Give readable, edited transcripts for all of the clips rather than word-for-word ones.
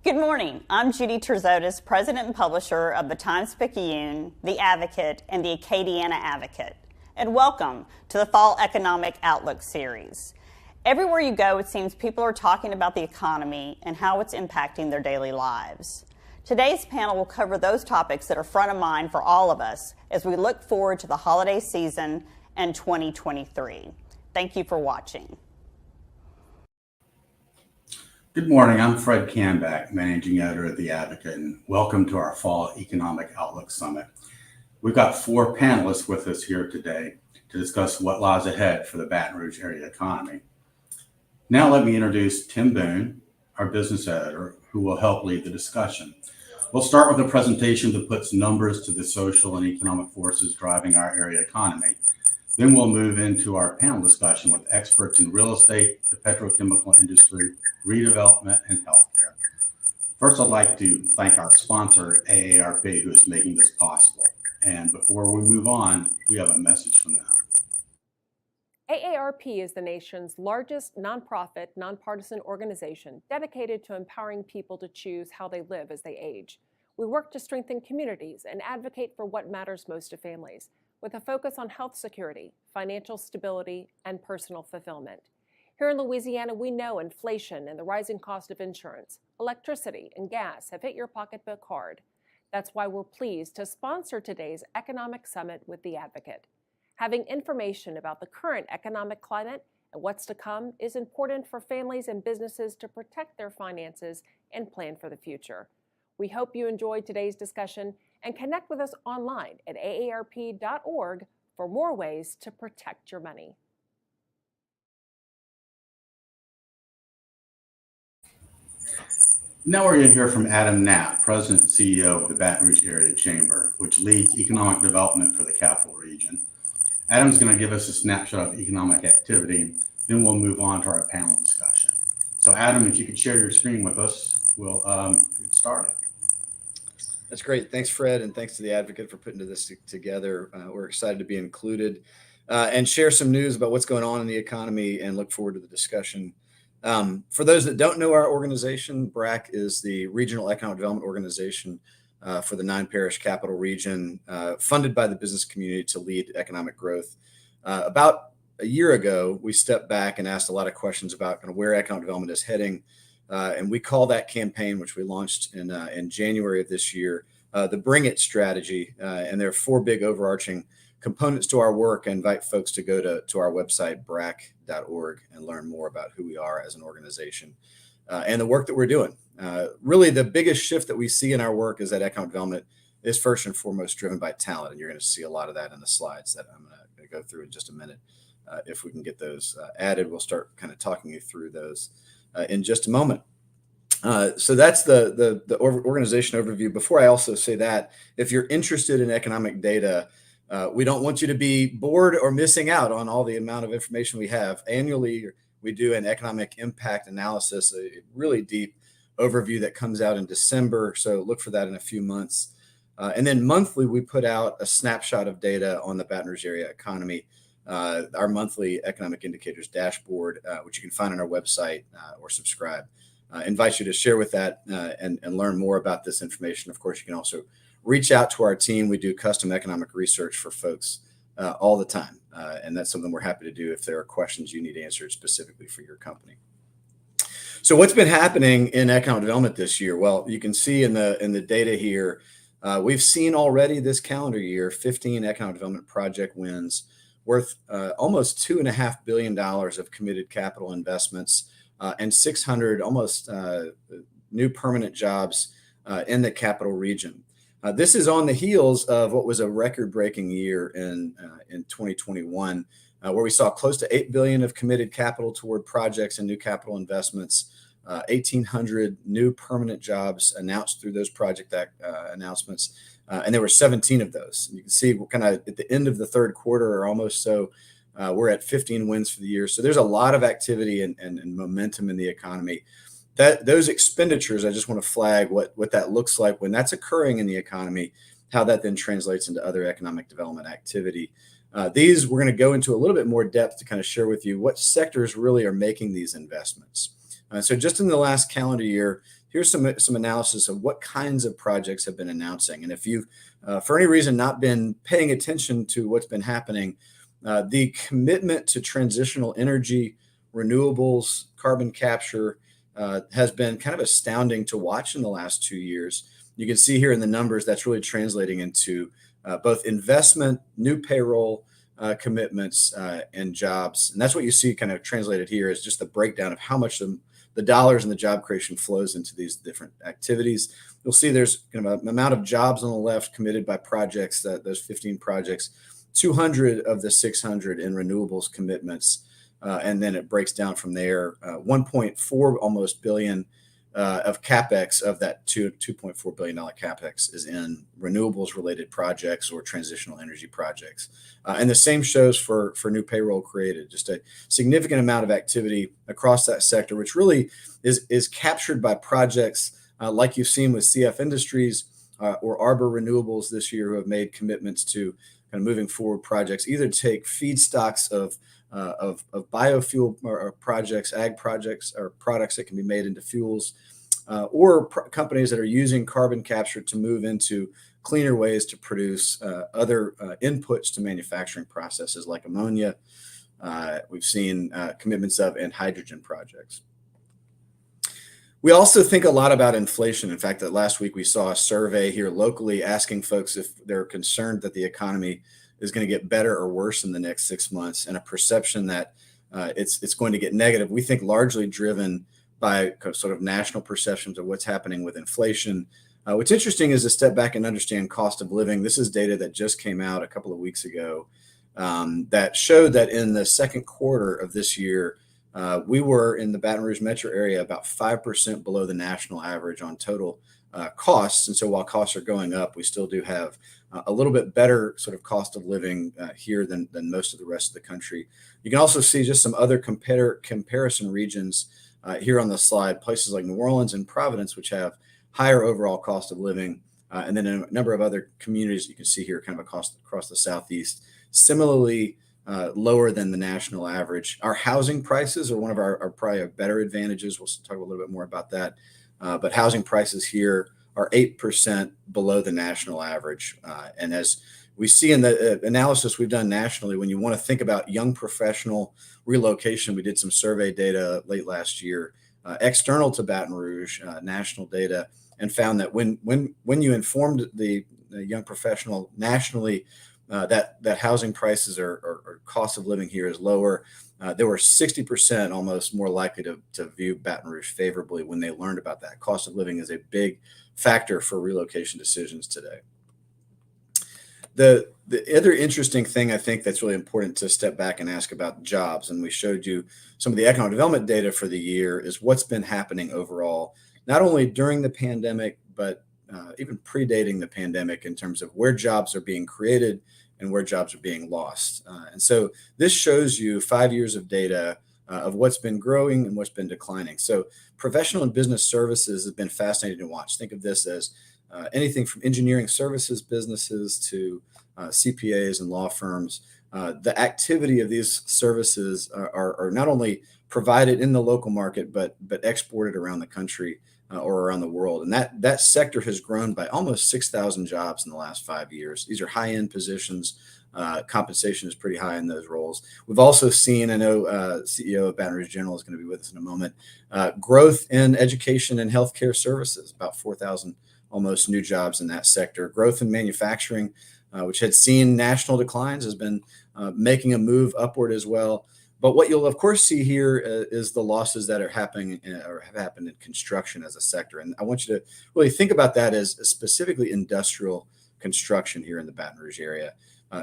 Good morning. I'm Judy Terzotis, President and Publisher of the Times-Picayune, The Advocate, and the Acadiana Advocate. And welcome to the Fall Economic Outlook series. Everywhere you go, it seems people are talking about the economy and how it's impacting their daily lives. Today's panel will cover those topics that are front of mind for all of us as we look forward to the holiday season and 2023. Thank you for watching. Good morning. I'm Fred Kalmbach, Managing Editor of The Advocate, and welcome to our Fall Economic Outlook Summit. We've got 4 panelists with us here today to discuss what lies ahead for the Baton Rouge area economy. Now let me introduce Tim Boone, our business editor, who will help lead the discussion. We'll start with a presentation that puts numbers to the social and economic forces driving our area economy. Then we'll move into our panel discussion with experts in real estate, the petrochemical industry, redevelopment, and healthcare. First, I'd like to thank our sponsor, AARP, who is making this possible. And before we move on, we have a message from them. AARP is the nation's largest nonprofit, nonpartisan organization dedicated to empowering people to choose how they live as they age. We work to strengthen communities and advocate for what matters most to families, with a focus on health security, financial stability, and personal fulfillment. Here in Louisiana, we know inflation and the rising cost of insurance, electricity, and gas have hit your pocketbook hard. That's why we're pleased to sponsor today's Economic Summit with The Advocate. Having information about the current economic climate and what's to come is important for families and businesses to protect their finances and plan for the future. We hope you enjoyed today's discussion and connect with us online at aarp.org for more ways to protect your money. Now we're going to hear from Adam Knapp, President and CEO of the Baton Rouge Area Chamber, which leads economic development for the Capital Region. Adam's going to give us a snapshot of economic activity, then we'll move on to our panel discussion. So Adam, if you could share your screen with us, we'll get started. That's great. Thanks, Fred, and thanks to The Advocate for putting this together. We're excited to be included and share some news about what's going on in the economy and look forward to the discussion. For those that don't know our organization, BRAC is the Regional Economic Development Organization for the 9-parish Capital Region, funded by the business community to lead economic growth. About a year ago, we stepped back and asked a lot of questions about kind of where economic development is heading. And we call that campaign, which we launched in January of this year, the Bring It strategy. And there are 4 big overarching components to our work. I invite folks to go to our website, brac.org, and learn more about who we are as an organization and the work that we're doing. Really, the biggest shift that we see in our work is that economic development is first and foremost driven by talent. And you're going to see a lot of that in the slides that I'm going to go through in just a minute. If we can get those added, we'll start kind of talking you through those in just a moment. So that's the organization overview. Before I also say that, if you're interested in economic data, we don't want you to be bored or missing out on all the amount of information we have. Annually, we do an economic impact analysis, a really deep overview that comes out in December. So look for that in a few months. And then monthly, we put out a snapshot of data on the Baton Rouge area economy. Our monthly economic indicators dashboard, which you can find on our website or subscribe. Invite you to share with that and learn more about this information. Of course, you can also reach out to our team. We do custom economic research for folks all the time. And that's something we're happy to do if there are questions you need answered specifically for your company. So what's been happening in economic development this year? Well, you can see in the data here, we've seen already this calendar year 15 economic development project wins worth almost $2.5 billion of committed capital investments and 600 almost new permanent jobs in the Capital Region. This is on the heels of what was a record-breaking year in 2021, where we saw close to $8 billion of committed capital toward projects and new capital investments, 1,800 new permanent jobs announced through those project announcements. And there were 17 of those. You can see we're kind of at the end of the third quarter or almost so, we're at 15 wins for the year. So there's a lot of activity and momentum in the economy. Those expenditures, I just want to flag what that looks like when that's occurring in the economy, how that then translates into other economic development activity. These we're going to go into a little bit more depth to kind of share with you what sectors really are making these investments. So just in the last calendar year, here's some analysis of what kinds of projects have been announcing. And if you've, for any reason, not been paying attention to what's been happening, the commitment to transitional energy, renewables, carbon capture has been kind of astounding to watch in the last 2 years. You can see here in the numbers that's really translating into both investment, new payroll commitments, and jobs. And that's what you see kind of translated here is just the breakdown of how much the dollars and the job creation flows into these different activities. You'll see there's kind of an amount of jobs on the left committed by projects, those 15 projects, 200 of the 600 in renewables commitments. And then it breaks down from there. 1.4 almost billion of capex of that $2.4 billion capex is in renewables related projects or transitional energy projects. And the same shows for new payroll created, just a significant amount of activity across that sector, which really is captured by projects like you've seen with CF Industries or Arbor Renewables this year, who have made commitments to kind of moving forward projects, either take feedstocks of biofuel or projects, ag projects, or products that can be made into fuels, or companies that are using carbon capture to move into cleaner ways to produce other inputs to manufacturing processes like ammonia. We've seen commitments of and hydrogen projects. We also think a lot about inflation. In fact, that last week we saw a survey here locally asking folks if they're concerned that the economy is going to get better or worse in the next 6 months, and a perception that it's going to get negative. We think largely driven by sort of national perceptions of what's happening with inflation. What's interesting is to step back and understand cost of living. This is data that just came out a couple of weeks ago that showed that in the second quarter of this year, we were in the Baton Rouge metro area about 5% below the national average on total costs. And so while costs are going up, we still do have a little bit better sort of cost of living here than most of the rest of the country. You can also see just some other comparison regions here on the slide, places like New Orleans and Providence, which have higher overall cost of living. And then a number of other communities you can see here kind of across the Southeast, similarly lower than the national average. Our housing prices are one of our probably better advantages. We'll talk a little bit more about that. But housing prices here are 8% below the national average. And as we see in the analysis we've done nationally, when you want to think about young professional relocation, we did some survey data late last year, external to Baton Rouge, national data, and found that when you informed the young professional nationally that housing prices or cost of living here is lower, there were 60% almost more likely to view Baton Rouge favorably when they learned about that. Cost of living is a big factor for relocation decisions today. The other interesting thing I think that's really important to step back and ask about jobs, and we showed you some of the economic development data for the year, is what's been happening overall, not only during the pandemic, but even predating the pandemic in terms of where jobs are being created and where jobs are being lost. And so this shows you 5 years of data of what's been growing and what's been declining. So professional and business services has been fascinating to watch. Think of this as anything from engineering services businesses to CPAs and law firms. The activity of these services are not only provided in the local market, but exported around the country or around the world. And that sector has grown by almost 6,000 jobs in the last 5 years. These are high-end positions. Compensation is pretty high in those roles. We've also seen, I know CEO of Baton Rouge General is going to be with us in a moment, growth in education and healthcare services, about 4,000 almost new jobs in that sector. Growth in manufacturing, which had seen national declines, has been making a move upward as well. But what you'll of course see here is the losses that are happening or have happened in construction as a sector. And I want you to really think about that as specifically industrial construction here in the Baton Rouge area.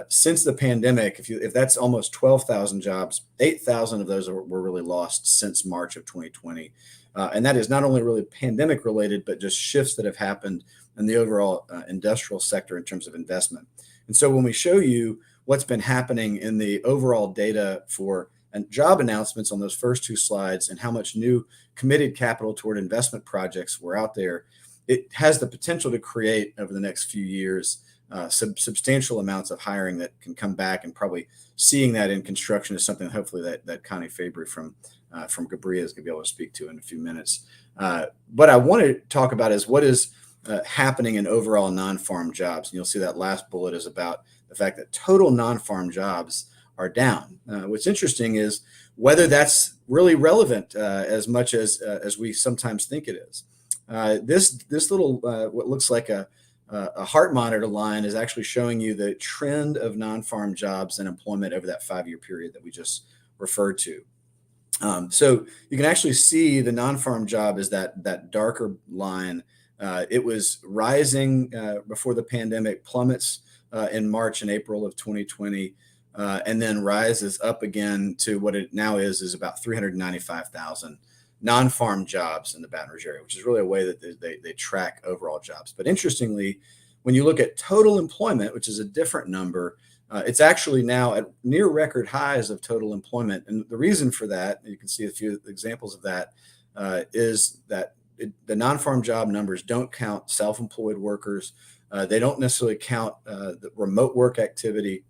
Since the pandemic, if that's almost 12,000 jobs, 8,000 of those were really lost since March of 2020. And that is not only really pandemic related, but just shifts that have happened in the overall industrial sector in terms of investment. And so when we show you what's been happening in the overall data for job announcements on those first two slides and how much new committed capital toward investment projects were out there, it has the potential to create over the next few years substantial amounts of hiring that can come back, and probably seeing that in construction is something hopefully that Connie Fabry from from Gabriel is going to be able to speak to in a few minutes. What I want to talk about is what is happening in overall non-farm jobs. And you'll see that last bullet is about the fact that total non-farm jobs are down. What's interesting is whether that's really relevant as much as we sometimes think it is. This little what looks like a heart monitor line is actually showing you the trend of non-farm jobs and employment over that 5-year period that we just referred to. So you can actually see the non-farm job is that darker line. It was rising before the pandemic, plummets in March and April of 2020, and then rises up again to what it now is about 395,000 non-farm jobs in the Baton Rouge area, which is really a way that they track overall jobs. But interestingly, when you look at total employment, which is a different number, it's actually now at near record highs of total employment. And the reason for that, you can see a few examples of that, is that the non-farm job numbers don't count self-employed workers. They don't necessarily count the remote work activity.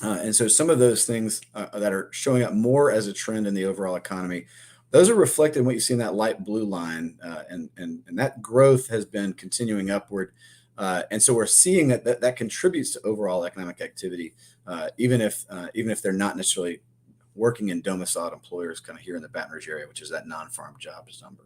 And so some of those things that are showing up more as a trend in the overall economy, those are reflected in what you see in that light blue line. And that growth has been continuing upward. And so we're seeing that contributes to overall economic activity, even if they're not necessarily working in domiciled employers kind of here in the Baton Rouge area, which is that non-farm jobs number.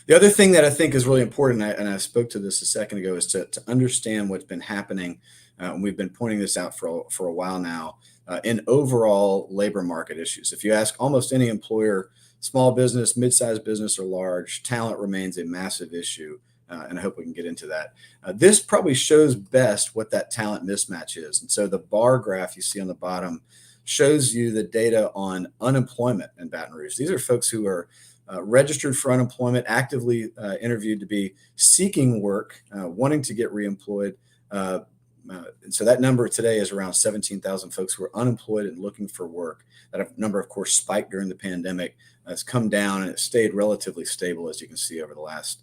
The other thing that I think is really important, and I spoke to this a second ago, is to understand what's been happening. And we've been pointing this out for a while now in overall labor market issues. If you ask almost any employer, small business, mid-sized business, or large, talent remains a massive issue. And I hope we can get into that. This probably shows best what that talent mismatch is. And so the bar graph you see on the bottom shows you the data on unemployment in Baton Rouge. These are folks who are registered for unemployment, actively interviewed to be seeking work, wanting to get reemployed. And so that number today is around 17,000 folks who are unemployed and looking for work. That number, of course, spiked during the pandemic. It's come down and it stayed relatively stable, as you can see over the last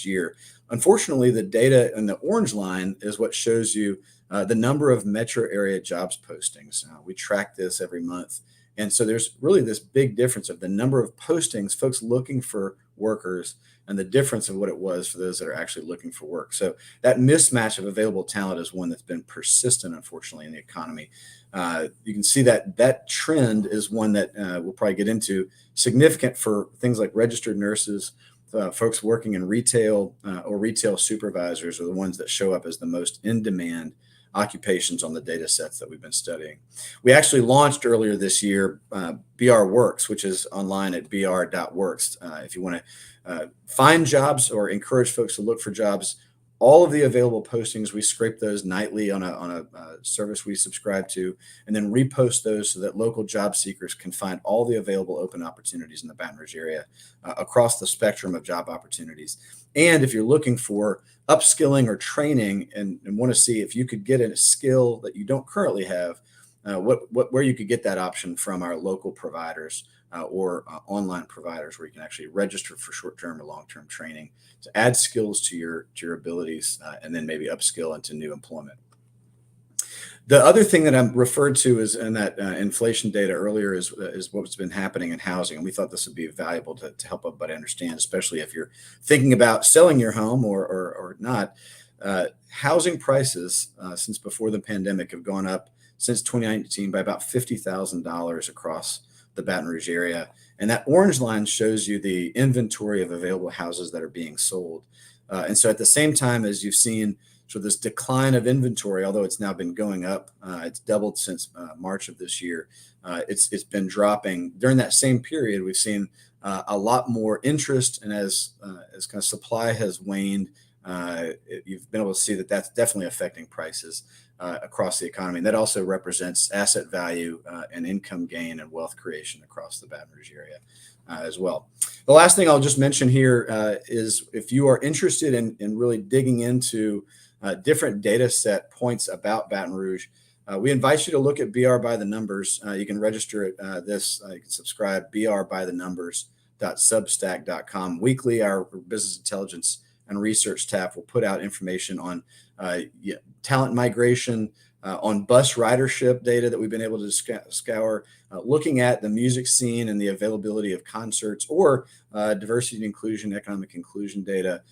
year. Unfortunately, the data in the orange line is what shows you the number of metro area jobs postings. We track this every month. And so there's really this big difference of the number of postings, folks looking for workers, and the difference of what it was for those that are actually looking for work. So that mismatch of available talent is one that's been persistent, unfortunately, in the economy. You can see that trend is one that we'll probably get into, significant for things like registered nurses. Folks working in retail or retail supervisors are the ones that show up as the most in-demand occupations on the data sets that we've been studying. We actually launched earlier this year BR Works, which is online at br.works. If you want to find jobs or encourage folks to look for jobs, all of the available postings, we scrape those nightly on a service we subscribe to, and then repost those so that local job seekers can find all the available open opportunities in the Baton Rouge area across the spectrum of job opportunities. And if you're looking for upskilling or training and want to see if you could get a skill that you don't currently have, where you could get that option from our local providers or online providers where you can actually register for short-term or long-term training to add skills to your abilities and then maybe upskill into new employment. The other thing that I'm referred to is in that inflation data earlier is what's been happening in housing. And we thought this would be valuable to help everybody understand, especially if you're thinking about selling your home or not. Housing prices since before the pandemic have gone up since 2019 by about $50,000 across the Baton Rouge area. And that orange line shows you the inventory of available houses that are being sold. And so at the same time as you've seen so this decline of inventory, although it's now been going up, it's doubled since March of this year. It's been dropping. During that same period, we've seen a lot more interest, and as kind of supply has waned, you've been able to see that that's definitely affecting prices across the economy. And that also represents asset value and income gain and wealth creation across the Baton Rouge area as well. The last thing I'll just mention here is if you are interested in really digging into different data set points about Baton Rouge, we invite you to look at BR by the Numbers. You can register at you can subscribe brbythenumbers.substack.com. Weekly, our business intelligence and research staff will put out information on talent migration, on bus ridership data that we've been able to scour, looking at the music scene and the availability of concerts, or diversity and inclusion, economic inclusion data.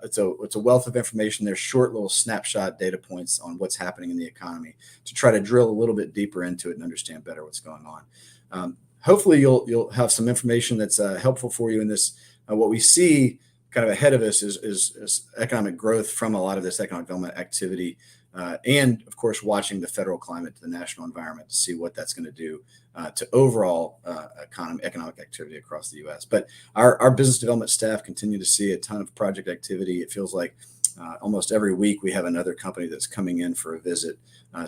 It's a wealth of information. There's short little snapshot data points on what's happening in the economy to try to drill a little bit deeper into it and understand better what's going on. Hopefully you'll have some information that's helpful for you in this. What we see kind of ahead of us is economic growth from a lot of this economic development activity, and of course watching the federal climate to the national environment to see what that's going to do to overall economic activity across the U.S. But our business development staff continue to see a ton of project activity. It feels like almost every week we have another company that's coming in for a visit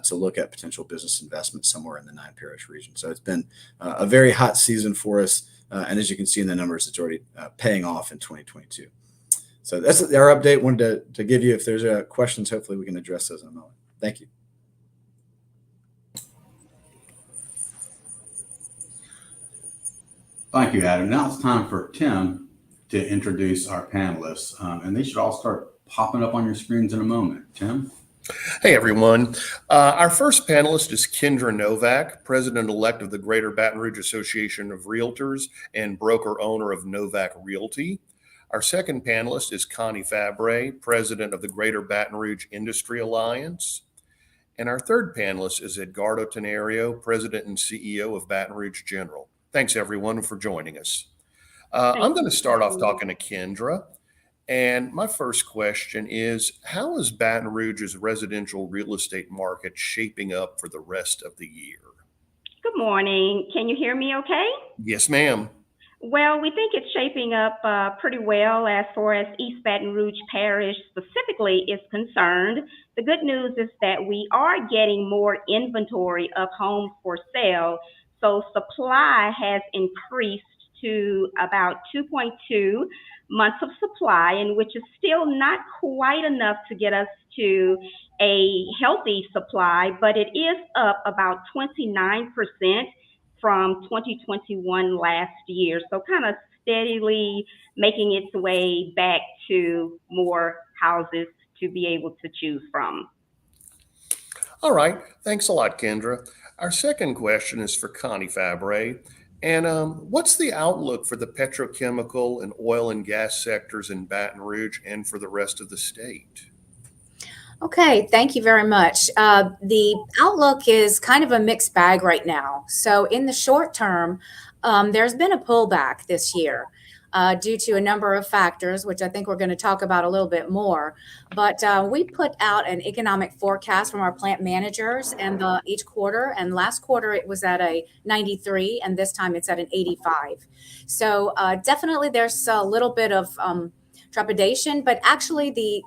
to look at potential business investment somewhere in the 9-parish region. So it's been a very hot season for us. And as you can see in the numbers, it's already paying off in 2022. So that's our update. Wanted to give you, if there's questions, hopefully we can address those in a moment. Thank you. Thank you, Adam. Now it's time for Tim to introduce our panelists, and they should all start popping up on your screens in a moment. Tim? Hey, everyone. Our first panelist is Kendra Novak, president-elect of the Greater Baton Rouge Association of Realtors and broker-owner of Novak Realty. Our second panelist is Connie Fabre, president of the Greater Baton Rouge Industry Alliance. And our third panelist is Edgardo Tenario, president and CEO of Baton Rouge General. Thanks, everyone, for joining us. I'm going to start off talking to Kendra. And my first question is, how is Baton Rouge's residential real estate market shaping up for the rest of the year? Good morning. Can you hear me okay? Yes, ma'am. Well, we think it's shaping up pretty well as far as East Baton Rouge Parish specifically is concerned. The good news is that we are getting more inventory of homes for sale. So supply has increased to about 2.2 months of supply, and which is still not quite enough to get us to a healthy supply, but it is up about 29% from 2021 last year. So kind of steadily making its way back to more houses to be able to choose from. All right. Thanks a lot, Kendra. Our second question is for Connie Fabre. And what's the outlook for the petrochemical and oil and gas sectors in Baton Rouge and for the rest of the state? Okay, thank you very much. The outlook is kind of a mixed bag right now. So in the short term, there's been a pullback this year due to a number of factors, which I think we're going to talk about a little bit more. But we put out an economic forecast from our plant managers and each quarter. And last quarter, it was at a 93, and this time it's at an 85. So definitely there's a little bit of trepidation, but actually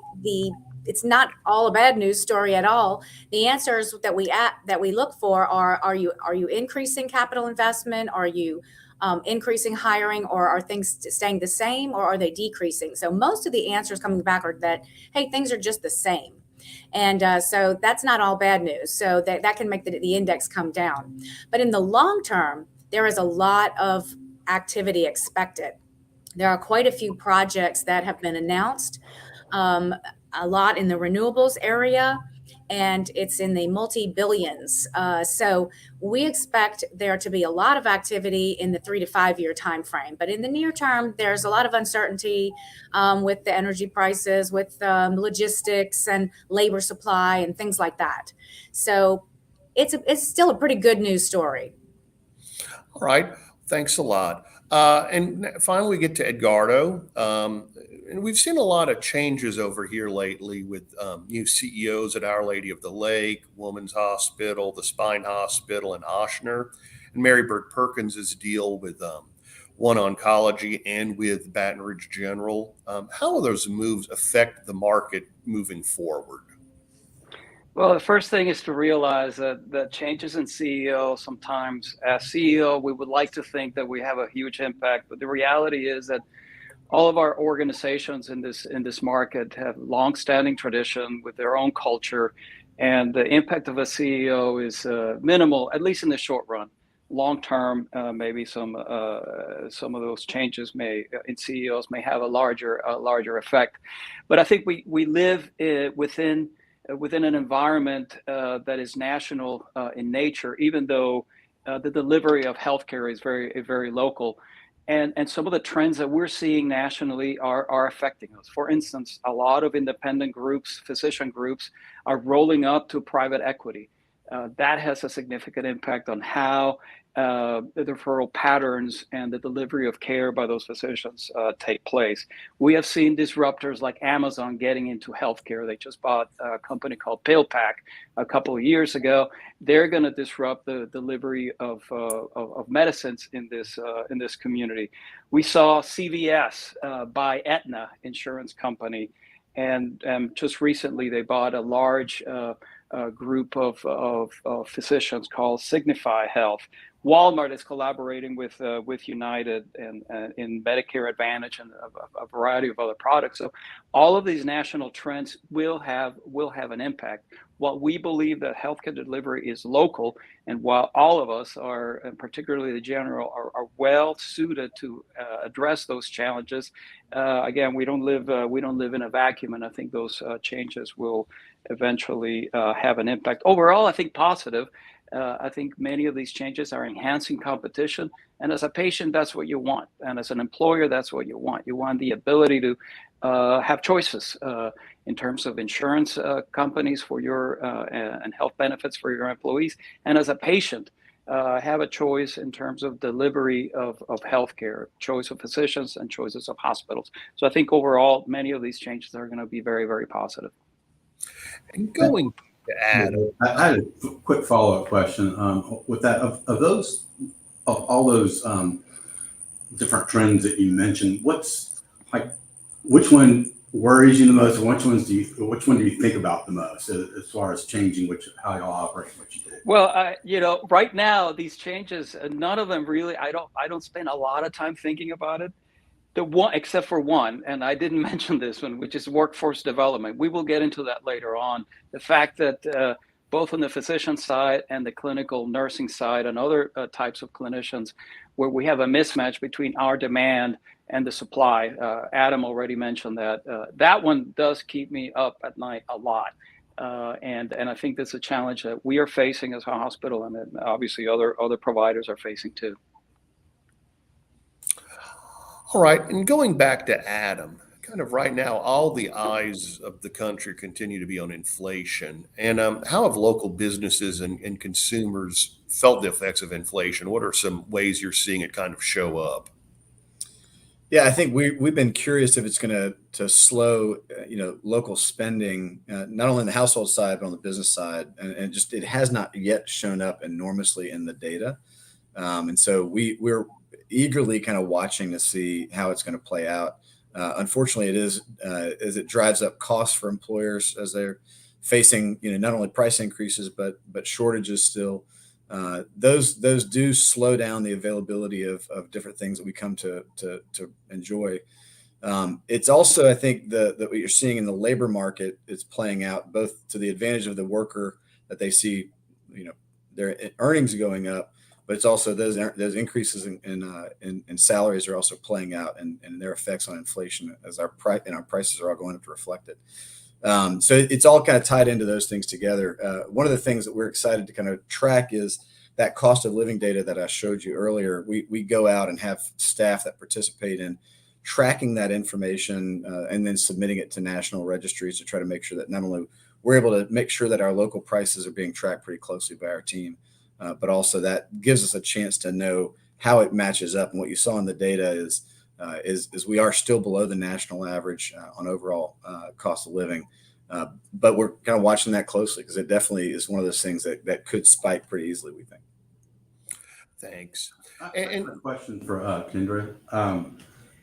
it's not all a bad news story at all. The answers that we look for are you increasing capital investment? Are you increasing hiring, or are things staying the same, or are they decreasing? So most of the answers coming back are that, hey, things are just the same. And so that's not all bad news. So that can make the index come down. But in the long term, there is a lot of activity expected. There are quite a few projects that have been announced, a lot in the renewables area, and it's in the multi-billions. So we expect there to be a lot of activity in the 3 to 5 year time frame. But in the near term, there's a lot of uncertainty with the energy prices, with logistics and labor supply and things like that. So it's still a pretty good news story. All right. Thanks a lot. And finally, we get to Edgardo. And we've seen a lot of changes over here lately with new CEOs at Our Lady of the Lake, Women's Hospital, the Spine Hospital, and Ochsner, and Mary Bird Perkins' deal with One Oncology and with Baton Rouge General. How will those moves affect the market moving forward? Well, the first thing is to realize that changes in CEO, sometimes as CEO, we would like to think that we have a huge impact, but the reality is that all of our organizations in this market have long-standing tradition with their own culture, and the impact of a CEO is minimal, at least in the short run. Long term, maybe some of those changes in CEOs may have a larger effect. But I think we live within within an environment that is national in nature, even though the delivery of healthcare is very local. And some of the trends that we're seeing nationally are affecting us. For instance, a lot of independent groups, physician groups, are rolling up to private equity. That has a significant impact on how the referral patterns and the delivery of care by those physicians take place. We have seen disruptors like Amazon getting into healthcare. They just bought a company called PillPack a couple of years ago. They're going to disrupt the delivery of medicines in this community. We saw CVS buy Aetna insurance company, and just recently they bought a large group of physicians called Signify Health. Walmart is collaborating with United and in Medicare Advantage and a variety of other products. So all of these national trends will have an impact. While we believe that healthcare delivery is local, and while all of us are, and particularly the general, are well suited to address those challenges, again, we don't live in a vacuum, and I think those changes will eventually have an impact. Overall, I think positive. I think many of these changes are enhancing competition. And as a patient, that's what you want. And as an employer, that's what you want. You want the ability to have choices in terms of insurance companies for your and health benefits for your employees. And as a patient, have a choice in terms of delivery of healthcare, choice of physicians and choices of hospitals. So I think overall, many of these changes are going to be very positive. And going to add, I had a quick follow-up question with that. Of all those different trends that you mentioned, which one worries you the most, and which one do you think about the most as far as changing how y'all operate, what you do? Well, right now these changes, none of them really. I don't spend a lot of time thinking about it. The one, except for one, and I didn't mention this one, which is workforce development. We will get into that later on. The fact that both on the physician side and the clinical nursing side and other types of clinicians, where we have a mismatch between our demand and the supply. Adam already mentioned that. That one does keep me up at night a lot. And I think that's a challenge that we are facing as a hospital, and then obviously other providers are facing too. all right, and going back to Adam, kind of right now, all the eyes of the country continue to be on inflation. And how have local businesses and consumers felt the effects of inflation? What are some ways you're seeing it kind of show up? Yeah, I think we've been curious if it's going to slow, local spending, not only on the household side, but on the business side. And just it has not yet shown up enormously in the data. And so we're eagerly kind of watching to see how it's going to play out. Unfortunately, it is as it drives up costs for employers as they're facing, not only price increases, but shortages still. Those do slow down the availability of different things that we come to enjoy. It's also, I think, that what you're seeing in the labor market is playing out both to the advantage of the worker, that they see, their earnings going up, but it's also those increases in salaries are also playing out and their effects on inflation as our prices are all going up to reflect it. So it's all kind of tied into those things together. One of the things that we're excited to kind of track is that cost of living data that I showed you earlier. We go out and have staff that participate in tracking that information and then submitting it to national registries to try to make sure that not only we're able to make sure that our local prices are being tracked pretty closely by our team, but also that gives us a chance to know how it matches up. And what you saw in the data is we are still below the national average on overall cost of living. But we're kind of watching that closely because it definitely is one of those things that could spike pretty easily, we think. Thanks. I have a question for Kendra.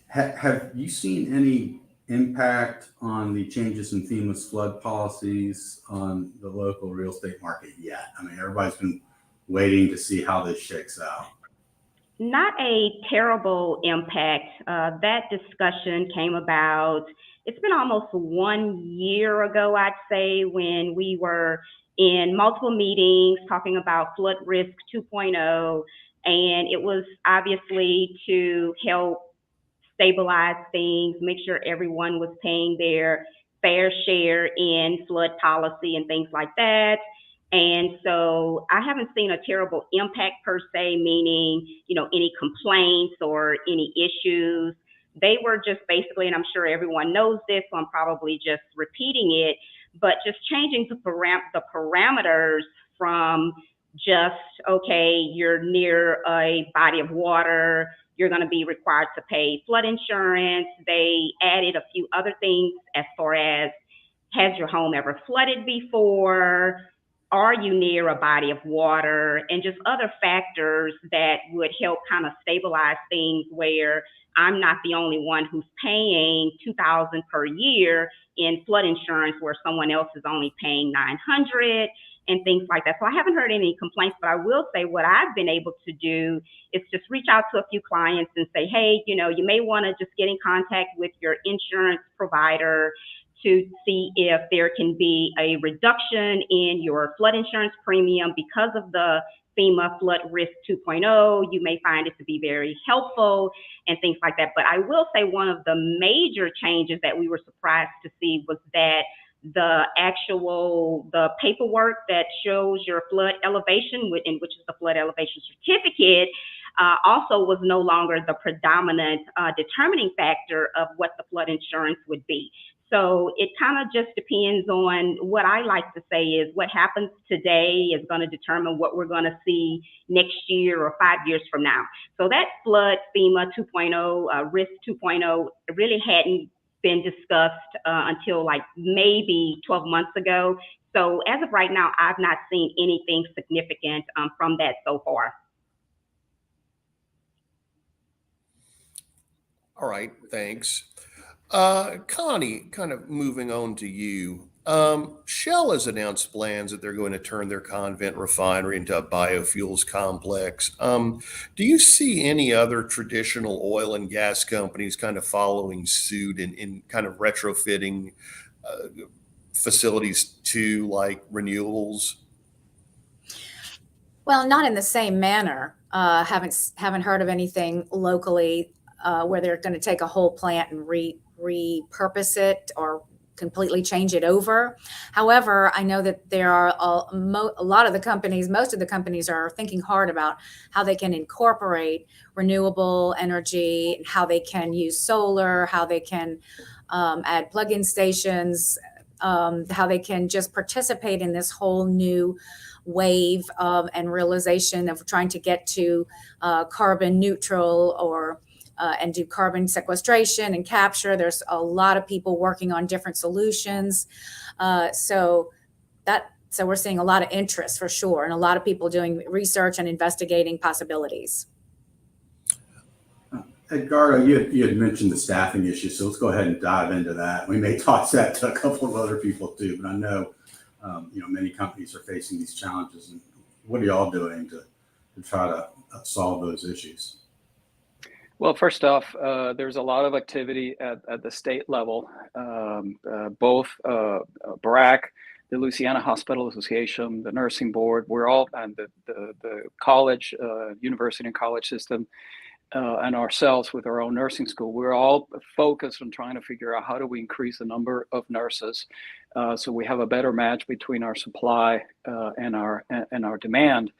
Have you seen any impact on the changes in FEMA's flood policies on the local real estate market yet? I mean, everybody's been waiting to see how this shakes out. Not a terrible impact. That discussion came about, it's been almost 1 year ago, I'd say, when we were in multiple meetings talking about flood risk 2.0, and it was obviously to help stabilize things, make sure everyone was paying their fair share in flood policy and things like that. And so I haven't seen a terrible impact per se, meaning, any complaints or any issues. They were just basically, and I'm sure everyone knows this, so I'm probably just repeating it, but just changing the parameters from just, okay, you're near a body of water, you're going to be required to pay flood insurance. They added a few other things as far as, has your home ever flooded before? Are you near a body of water? And just other factors that would help kind of stabilize things where I'm not the only one who's paying $2,000 per year in flood insurance where someone else is only paying $900 and things like that. So I haven't heard any complaints, but I will say what I've been able to do is just reach out to a few clients and say, hey, you may want to just get in contact with your insurance provider to see if there can be a reduction in your flood insurance premium because of the FEMA Flood Risk 2.0. You may find it to be very helpful and things like that. But I will say one of the major changes that we were surprised to see was that the paperwork that shows your flood elevation, which is the flood elevation certificate, also was no longer the predominant determining factor of what the flood insurance would be. So it kind of just depends on, what I like to say is what happens today is going to determine what we're going to see next year or 5 years from now. So that flood FEMA 2.0, risk 2.0 really hadn't been discussed until like maybe 12 months ago. So as of right now, I've not seen anything significant from that so far. All right, thanks. Connie, kind of moving on to you. Shell has announced plans that they're going to turn their Convent refinery into a biofuels complex. Do you see any other traditional oil and gas companies kind of following suit in kind of retrofitting facilities to like renewables? Well, not in the same manner. Haven't heard of anything locally where they're going to take a whole plant and repurpose it or completely change it over. However, I know that there are a lot of the companies, most of the companies are thinking hard about how they can incorporate renewable energy, and how they can use solar, how they can add plug-in stations, how they can just participate in this whole new wave of and realization of trying to get to carbon neutral or and do carbon sequestration and capture. There's a lot of people working on different solutions. So we're seeing a lot of interest for sure, and a lot of people doing research and investigating possibilities. Edgardo, you had mentioned the staffing issue, so let's go ahead and dive into that. We may toss that to a couple of other people too, but I know many companies are facing these challenges. And what are y'all doing to try to solve those issues? Well, first off, there's a lot of activity at the state level. Both BRAC, the Louisiana Hospital Association, the Nursing Board, we're all, and the college, university and college system, and ourselves with our own nursing school, we're all focused on trying to figure out how do we increase the number of nurses so we have a better match between our supply and our demand.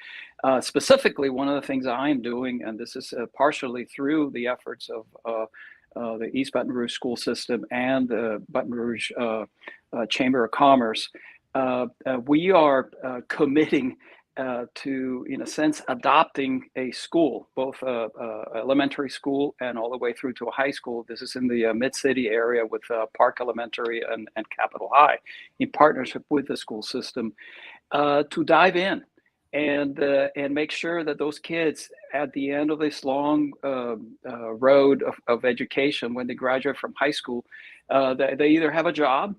Specifically, one of the things I am doing, and this is partially through the efforts of the East Baton Rouge school system and the Baton Rouge Chamber of Commerce, we are committing to, in a sense, adopting a school, both elementary school and all the way through to a high school. This is in the Mid-City area with Park Elementary and Capitol High, in partnership with the school system, to dive in and make sure that those kids, at the end of this long road of education, when they graduate from high school, they either have a job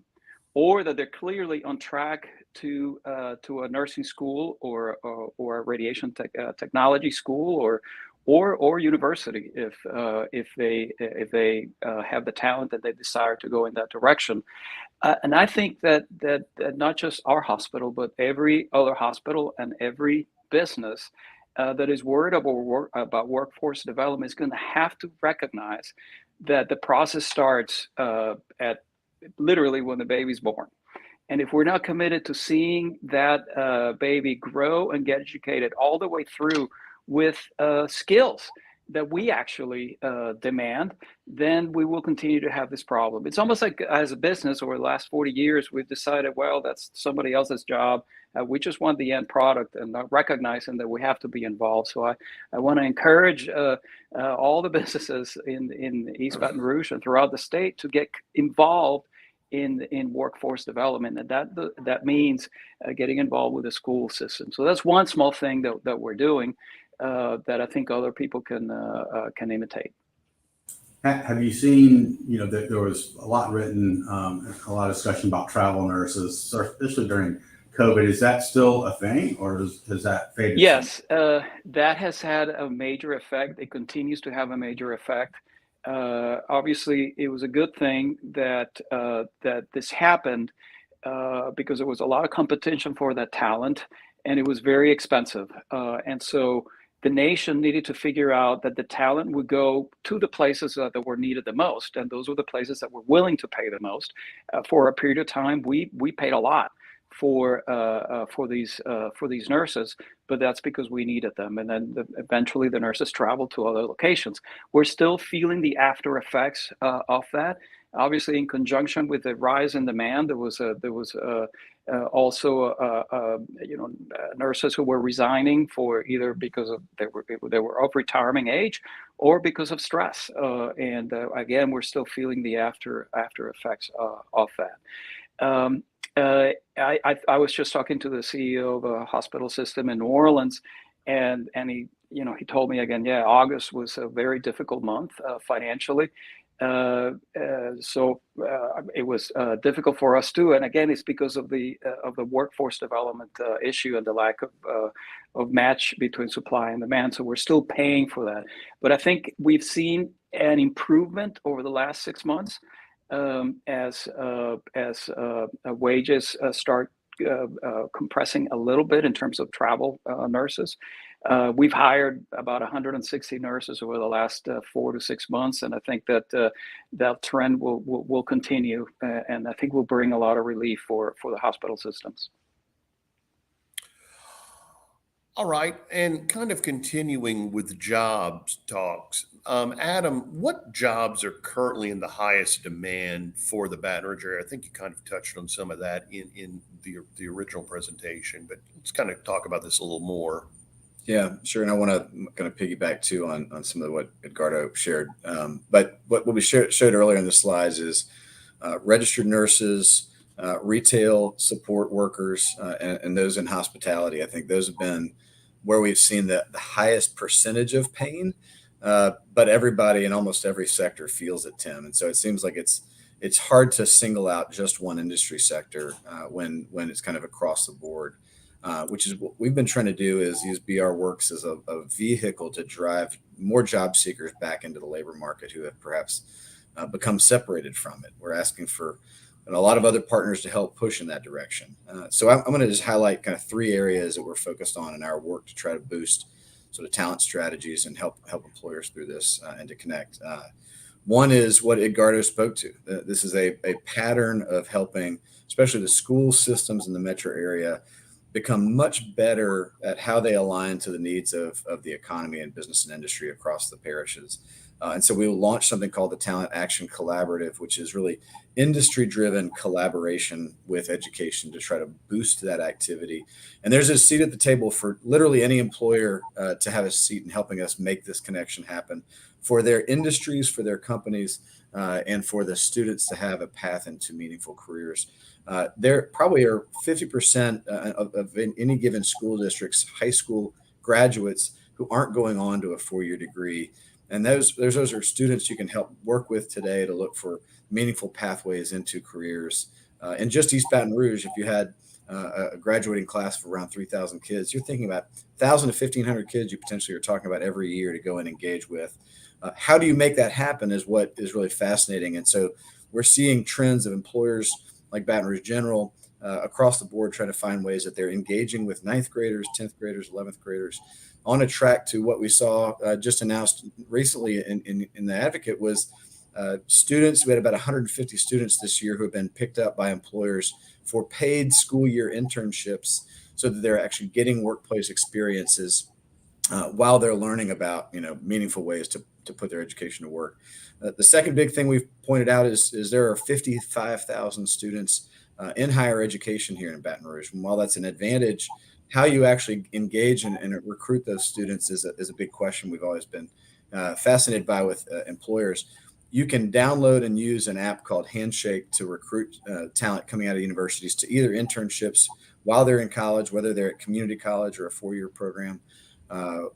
or that they're clearly on track to a nursing school or a radiation technology school or university if they have the talent that they desire to go in that direction. And I think that not just our hospital, but every other hospital and every business that is worried about workforce development is going to have to recognize that the process starts at literally when the baby's born. And if we're not committed to seeing that baby grow and get educated all the way through with skills that we actually demand, then we will continue to have this problem. It's almost like as a business over the last 40 years, we've decided, well, that's somebody else's job. We just want the end product and not recognizing that we have to be involved. So I want to encourage all the businesses in East Baton Rouge and throughout the state to get involved in workforce development, and that means getting involved with the school system. So that's one small thing that we're doing that I think other people can imitate. Have you seen, that there was a lot written, a lot of discussion about travel nurses, especially during COVID. Is that still a thing, or has that faded? Yes, that has had a major effect. It continues to have a major effect. Obviously, it was a good thing that this happened because there was a lot of competition for that talent, and it was very expensive. And so the nation needed to figure out that the talent would go to the places that were needed the most, and those were the places that were willing to pay the most. For a period of time, we paid a lot for these nurses, but that's because we needed them. And then eventually the nurses traveled to other locations. We're still feeling the after effects of that. Obviously, in conjunction with the rise in demand, there was also nurses who were resigning for either because of they were of retiring age or because of stress. And again, we're still feeling the after effects of that. I was just talking to the CEO of a hospital system in New Orleans, and he told me again, August was a very difficult month financially. So it was difficult for us too. And again, it's because of the workforce development issue and the lack of match between supply and demand. So we're still paying for that. But I think we've seen an improvement over the last 6 months as wages start compressing a little bit in terms of travel nurses. We've hired about 160 nurses over the last 4 to 6 months, and I think that that trend will continue, and I think will bring a lot of relief for the hospital systems. All right, and kind of continuing with jobs talks, Adam, what jobs are currently in the highest demand for the Baton Rouge area? I think you kind of touched on some of that in the original presentation, but let's kind of talk about this a little more. Yeah, sure. And I want to kind of piggyback too on some of what Edgardo shared. But what we showed earlier in the slides is registered nurses, retail support workers, and those in hospitality. I think those have been where we've seen the highest percentage of pain. But everybody in almost every sector feels it, Tim. And so it seems like it's hard to single out just one industry sector when it's kind of across the board. Which is what we've been trying to do, is use BR Works as a vehicle to drive more job seekers back into the labor market who have perhaps become separated from it. We're asking for a lot of other partners to help push in that direction. So I'm going to just highlight kind of 3 areas that we're focused on in our work to try to boost sort of talent strategies and help employers through this and to connect. One is what Edgardo spoke to. This is a pattern of helping, especially the school systems in the metro area, become much better at how they align to the needs of the economy and business and industry across the parishes. And so we will launch something called the Talent Action Collaborative, which is really industry-driven collaboration with education to try to boost that activity. And there's a seat at the table for literally any employer to have a seat in helping us make this connection happen for their industries, for their companies, and for the students to have a path into meaningful careers. There probably are 50% of any given school district's high school graduates who aren't going on to a 4-year degree. And those are students you can help work with today to look for meaningful pathways into careers. In just East Baton Rouge, if you had a graduating class of around 3,000 kids, you're thinking about 1,000 to 1,500 kids you potentially are talking about every year to go and engage with. How do you make that happen is what is really fascinating. And so we're seeing trends of employers like Baton Rouge General across the board trying to find ways that they're engaging with 9th graders, 10th graders, 11th graders on a track to what we saw just announced recently in the Advocate was Students, we had about 150 students this year who have been picked up by employers for paid school year internships so that they're actually getting workplace experiences while they're learning about, meaningful ways to put their education to work. The second big thing we've pointed out is there are 55,000 students in higher education here in Baton Rouge. And while that's an advantage, how you actually engage and recruit those students is a big question we've always been fascinated by with employers. You can download and use an app called Handshake to recruit talent coming out of universities to either internships while they're in college, whether they're at community college or a four-year program,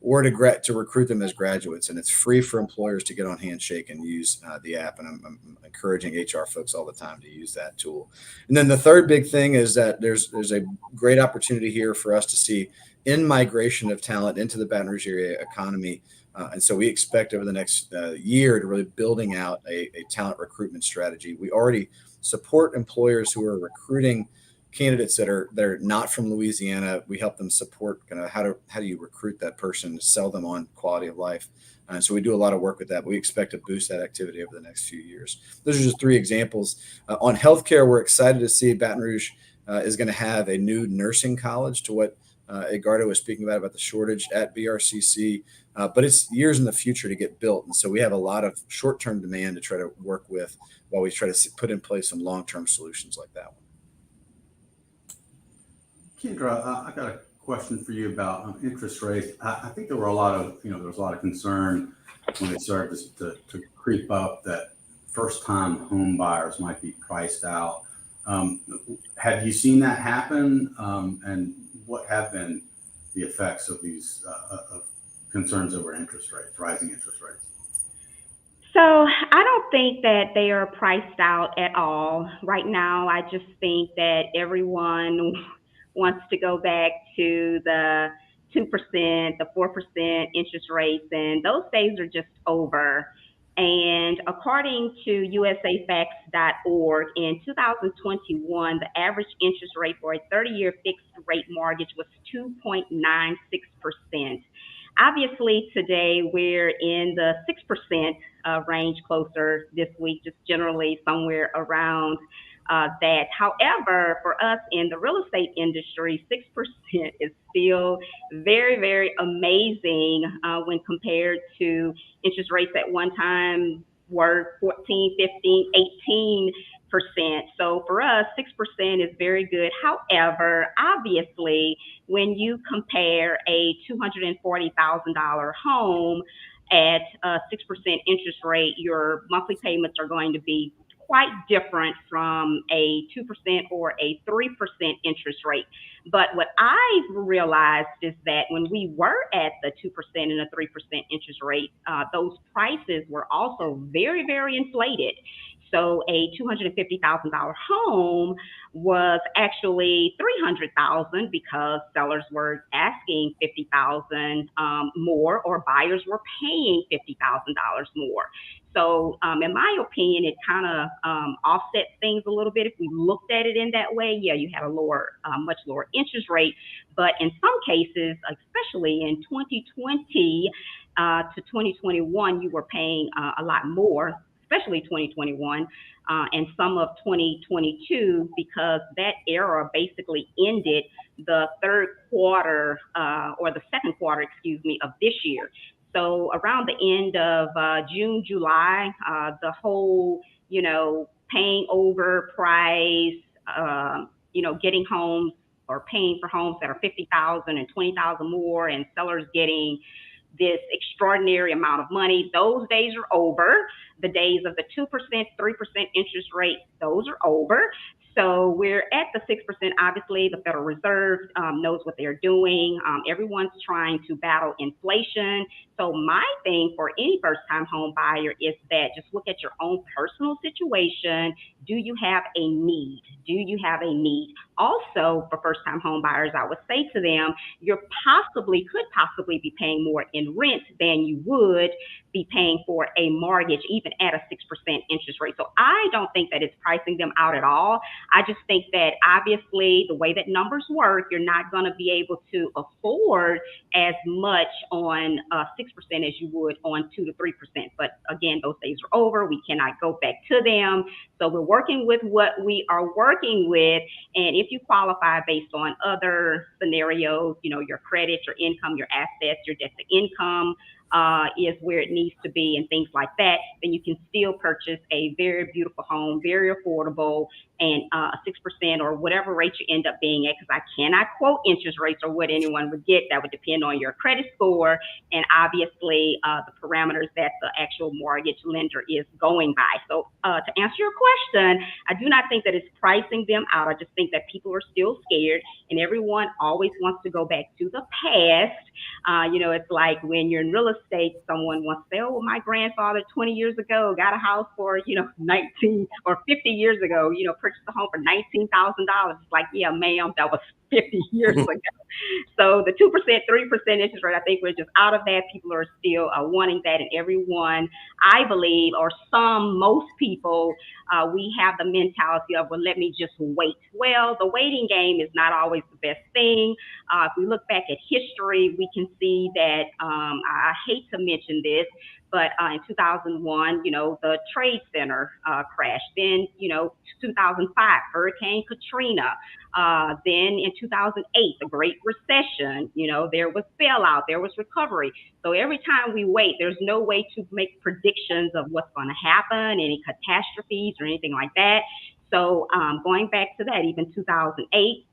or to recruit them as graduates. And it's free for employers to get on Handshake and use the app. And I'm encouraging HR folks all the time to use that tool. And then the third big thing is that there's a great opportunity here for us to see in-migration of talent into the Baton Rouge area economy. And so we expect over the next year to really building out a talent recruitment strategy. We already support employers who are recruiting candidates that are not from Louisiana. We help them support kind of how do you recruit that person, sell them on quality of life. So we do a lot of work with that. But we expect to boost that activity over the next few years. Those are just three examples. On healthcare, we're excited to see Baton Rouge is going to have a new nursing college to what Edgardo was speaking about the shortage at BRCC. But it's years in the future to get built. And so we have a lot of short-term demand to try to work with while we try to put in place some long-term solutions like that one. Kendra, I got a question for you about interest rates. I think there were a lot of, there was a lot of concern when they started to creep up that first-time home buyers might be priced out. Have you seen that happen? And what have been the effects of these of concerns over interest rates, rising interest rates? So I don't think that they are priced out at all right now. I just think that everyone wants to go back to the 2%, the 4% interest rates, and those days are just over. And according to usafacts.org, in 2021, the average interest rate for a 30-year fixed rate mortgage was 2.96%. Obviously, today we're in the 6% range closer this week, just generally somewhere around that. However, for us in the real estate industry, 6% is still very, very amazing when compared to interest rates at one time were 14, 15, 18%. So for us, 6% is very good. However, obviously, when you compare a $240,000 home at a 6% interest rate, your monthly payments are going to be quite different from a 2% or a 3% interest rate. But what I've realized is that when we were at the 2% and a 3% interest rate, those prices were also very, very inflated. So a $250,000 home was actually $300,000 because sellers were asking $50,000 more, or buyers were paying $50,000 more. So in my opinion, it kind of offsets things a little bit. If we looked at it in that way, yeah, you had a much lower interest rate. But in some cases, especially in 2020 to 2021, you were paying a lot more, especially 2021 and some of 2022, because that era basically ended the third quarter or the second quarter, of this year. So around the end of June, July, the whole, paying over price, getting homes or paying for homes that are $50,000 and $20,000 more, and sellers getting this extraordinary amount of money, those days are over. The days of the 2%, 3% interest rate, those are over. So we're at the 6%. Obviously, the Federal Reserve knows what they're doing. Everyone's trying to battle inflation. So my thing for any first-time home buyer is that just look at your own personal situation. Do you have a need? Do you have a need? Also, for first-time home buyers, I would say to them, you could possibly be paying more in rent than you would be paying for a mortgage, even at a 6% interest rate. So I don't think that it's pricing them out at all. I just think that obviously the way that numbers work, you're not going to be able to afford as much on 6% as you would on 2 to 3%. But again, those days are over. We cannot go back to them. So we're working with what we are working with. And if you qualify based on other scenarios, you know, your credit, your income, your assets, your debt to income, is where it needs to be and things like that, then you can still purchase a very beautiful home, very affordable, and 6% or whatever rate you end up being at, because I cannot quote interest rates or what anyone would get. That would depend on your credit score and obviously the parameters that the actual mortgage lender is going by. So to answer your question, I do not think that it's pricing them out. I just think that people are still scared, and everyone always wants to go back to the past. You know, it's like when you're in real estate, someone wants to say, oh, well, my grandfather 20 years ago got a house for, you know, 19 or 50 years ago, you know, purchased a home for $19,000. It's like, yeah, ma'am, that was 50 years ago. So the 2%, 3% interest rate, I think we're just out of that. People are still wanting that, and everyone, I believe, or most people, we have the mentality of, well, let me just wait. Well, the waiting game is not always the best thing. If we look back at history, we can see that, I hate to mention this, but in 2001, you know, the Trade Center crashed. Then, you know, 2005, Hurricane Katrina. Then in 2008, the Great Recession, you know, there was bailout, there was recovery. So every time we wait, there's no way to make predictions of what's going to happen, any catastrophes or anything like that. So going back to that, even 2008,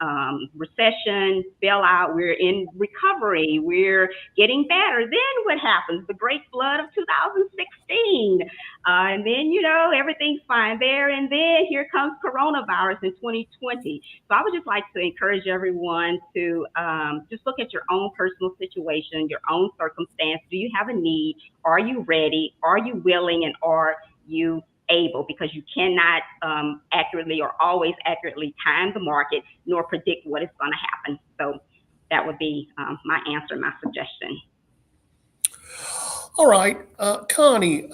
recession, bailout, we're in recovery, we're getting better. Then what happens? The Great Flood of 2016. And then, you know, everything's fine there. And then here comes coronavirus in 2020. So I would just like to encourage everyone to just look at your own personal situation, your own circumstance. Do you have a need? Are you ready? Are you willing? And are you able? Because you cannot accurately or always accurately time the market nor predict what is going to happen. So that would be my answer, my suggestion. All right, Connie,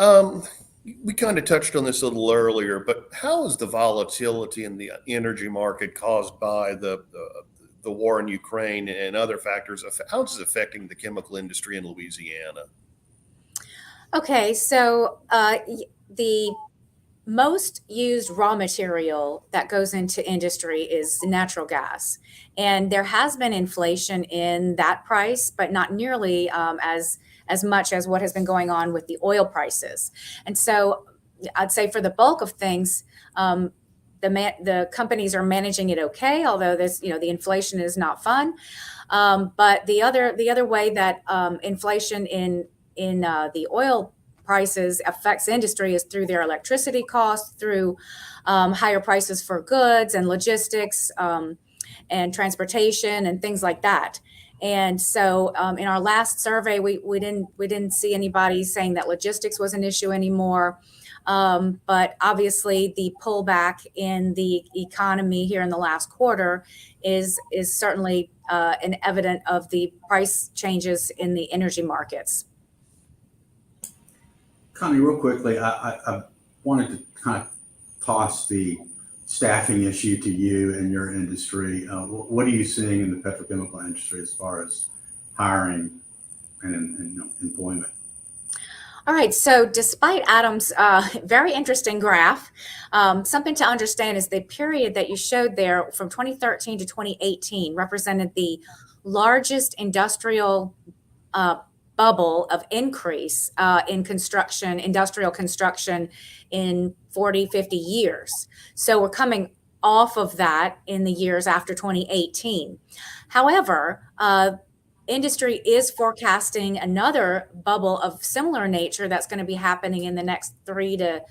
we kind of touched on this a little earlier, but how is the volatility in the energy market caused by the war in Ukraine and other factors, how is it affecting the chemical industry in Louisiana? Okay, so the most used raw material that goes into industry is natural gas. And there has been inflation in that price, but not nearly as much as what has been going on with the oil prices. And so I'd say for the bulk of things, the companies are managing it okay, although this, you know, the inflation is not fun. But the other way that inflation in the oil prices affects industry is through their electricity costs, through higher prices for goods and logistics and transportation and things like that. And so in our last survey, we didn't see anybody saying that logistics was an issue anymore. But obviously the pullback in the economy here in the last quarter is certainly an evident of the price changes in the energy markets. Connie, real quickly, I wanted to kind of toss the staffing issue to you and your industry. What are you seeing in the petrochemical industry as far as hiring and employment? All right, so despite Adam's very interesting graph, something to understand is the period that you showed there from 2013 to 2018 represented the largest industrial bubble of increase in construction, industrial construction in 40, 50 years. So we're coming off of that in the years after 2018. However, industry is forecasting another bubble of similar nature that's going to be happening in the next 3 to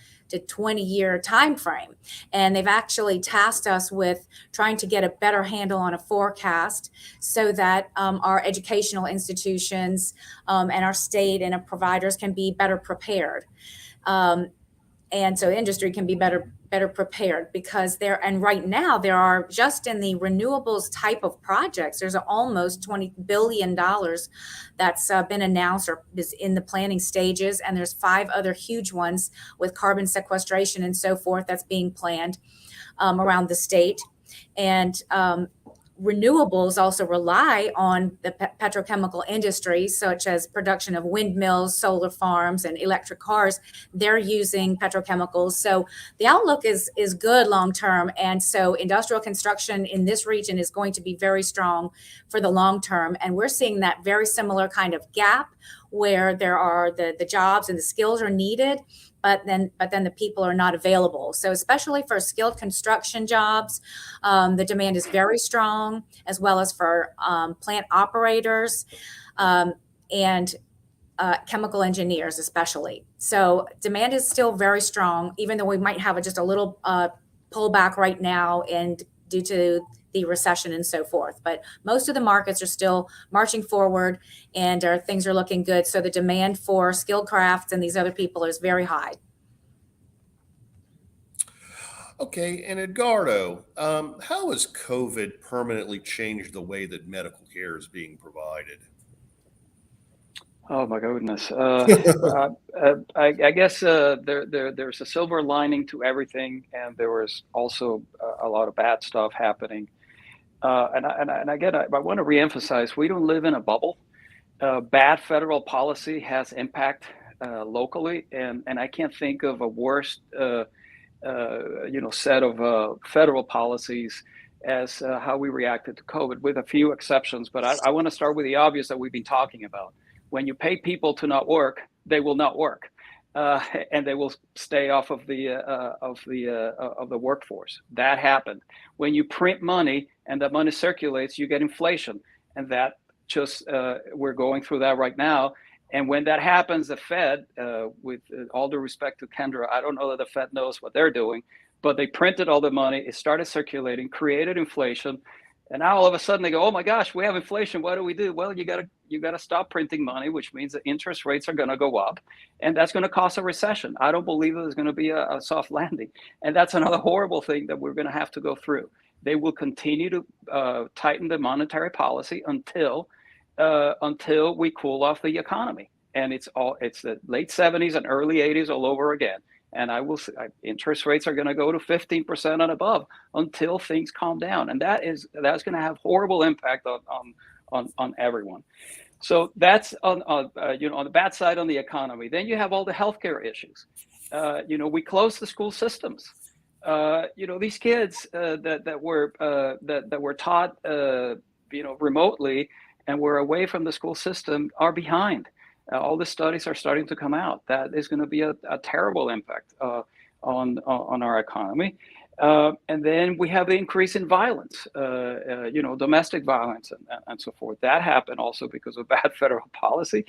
20 year time frame. And they've actually tasked us with trying to get a better handle on a forecast so that our educational institutions and our state and our providers can be better prepared. And so industry can be better prepared, because right now there are, just in the renewables type of projects, there's almost $20 billion that's been announced or is in the planning stages. And there's 5 other huge ones with carbon sequestration and so forth that's being planned around the state. And renewables also rely on the petrochemical industry, such as production of windmills, solar farms, and electric cars. They're using petrochemicals. So the outlook is good long term. And so industrial construction in this region is going to be very strong for the long term. And we're seeing that very similar kind of gap where there are the jobs and the skills are needed, but then the people are not available. So especially for skilled construction jobs, the demand is very strong, as well as for plant operators and chemical engineers especially. So demand is still very strong, even though we might have just a little pullback right now and due to the recession and so forth. But most of the markets are still marching forward, and things are looking good. So the demand for skilled crafts and these other people is very high. Okay, and Edgardo, how has COVID permanently changed the way that medical care is being provided? Oh my goodness. I guess there's a silver lining to everything, and there was also a lot of bad stuff happening. And again, I want to reemphasize, we don't live in a bubble. Bad federal policy has impact locally, and I can't think of a worse set of federal policies as how we reacted to COVID, with a few exceptions. But I want to start with the obvious that we've been talking about. When you pay people to not work, they will not work, and they will stay off of the workforce. That happened. When you print money and that money circulates, you get inflation, and that just we're going through that right now. And when that happens, the Fed, with all due respect to Kendra, I don't know that the Fed knows what they're doing, but they printed all the money, it started circulating, created inflation, and now all of a sudden they go, oh my gosh, we have inflation. What do we do? Well, you gotta stop printing money, which means that interest rates are going to go up, and that's going to cause a recession. I don't believe there's going to be a soft landing, and that's another horrible thing that we're going to have to go through. They will continue to tighten the monetary policy until we cool off the economy, and it's the late 70s and early 80s all over again. And interest rates are going to go to 15% and above until things calm down, and that's going to have horrible impact on everyone. So that's on the bad side on the economy. Then you have all the healthcare issues. We closed the school systems. These kids that were taught remotely and were away from the school system are behind. All the studies are starting to come out. That is going to be a terrible impact on our economy. And then we have the increase in violence, domestic violence and so forth. That happened also because of bad federal policy.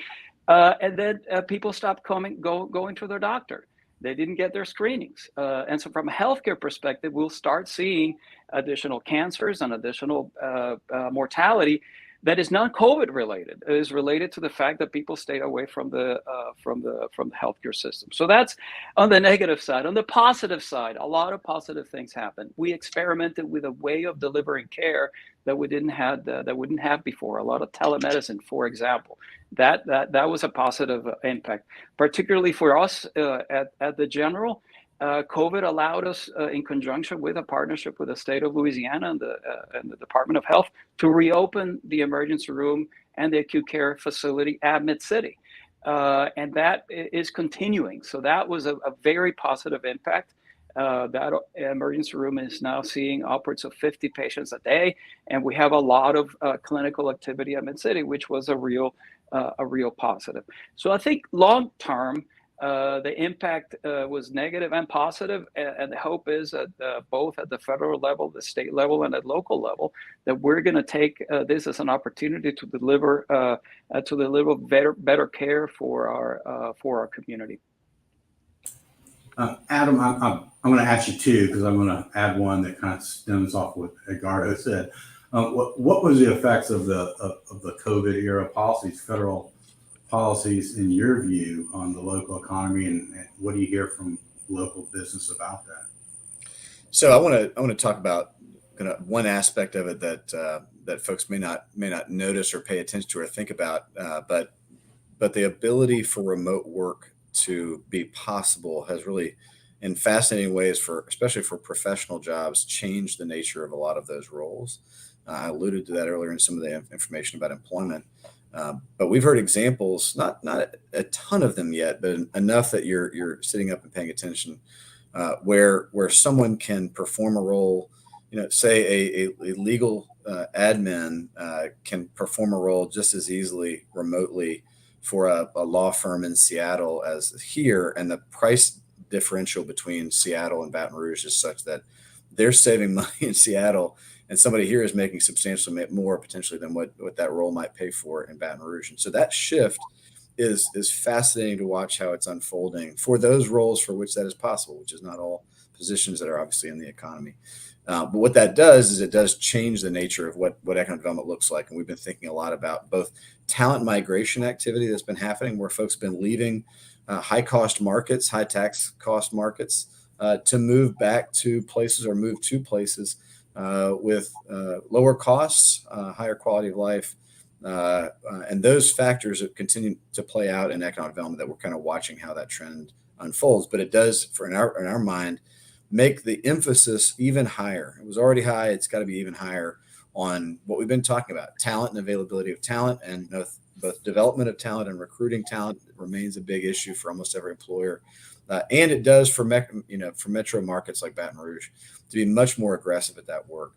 And then people stopped going to their doctor. They didn't get their screenings. And so from a healthcare perspective, we'll start seeing additional cancers and additional mortality that is not COVID related. It is related to the fact that people stayed away from the healthcare system. So that's on the negative side. On the positive side, a lot of positive things happened. We experimented with a way of delivering care that we didn't have before. A lot of telemedicine, for example. That was a positive impact, particularly for us at the General. COVID allowed us, in conjunction with a partnership with the state of Louisiana and the Department of Health, to reopen the emergency room and the acute care facility at Mid-City. And that is continuing. So that was a very positive impact. That emergency room is now seeing upwards of 50 patients a day. And we have a lot of clinical activity at Mid-City, which was a real positive. So I think long term, the impact was negative and positive, and the hope is that both at the federal level, the state level, and at local level, that we're going to take this as an opportunity to deliver better care for our community. Adam, I'm going to ask you two, because I'm going to add one that kind of stems off what Edgardo said. What was the effects of the COVID era policies, federal policies, in your view, on the local economy, and what do you hear from local business about that. So I want to talk about kind of one aspect of it that folks may not notice or pay attention to or think about, but the ability for remote work to be possible has really, in fascinating ways, especially for professional jobs, changed the nature of a lot of those roles. I alluded to that earlier in some of the information about employment. But we've heard examples, not a ton of them yet, but enough that you're sitting up and paying attention, where someone can perform a role, say a legal admin can perform a role just as easily remotely for a law firm in Seattle as here, and the price differential between Seattle and Baton Rouge is such that they're saving money in Seattle, and somebody here is making substantially more potentially than what that role might pay for in Baton Rouge. And so that shift is fascinating to watch how it's unfolding for those roles for which that is possible, which is not all positions that are obviously in the economy. But what that does is it does change the nature of what economic development looks like. And we've been thinking a lot about both talent migration activity that's been happening, where folks have been leaving high cost markets, high tax cost markets, to move back to places or move to places with lower costs, higher quality of life. And those factors have continued to play out in economic development that we're kind of watching how that trend unfolds. But it does, in our mind, make the emphasis even higher. It was already high. It's got to be even higher on what we've been talking about: talent and availability of talent, and both development of talent and recruiting talent remains a big issue for almost every employer. And it does for metro markets like Baton Rouge to be much more aggressive at that work.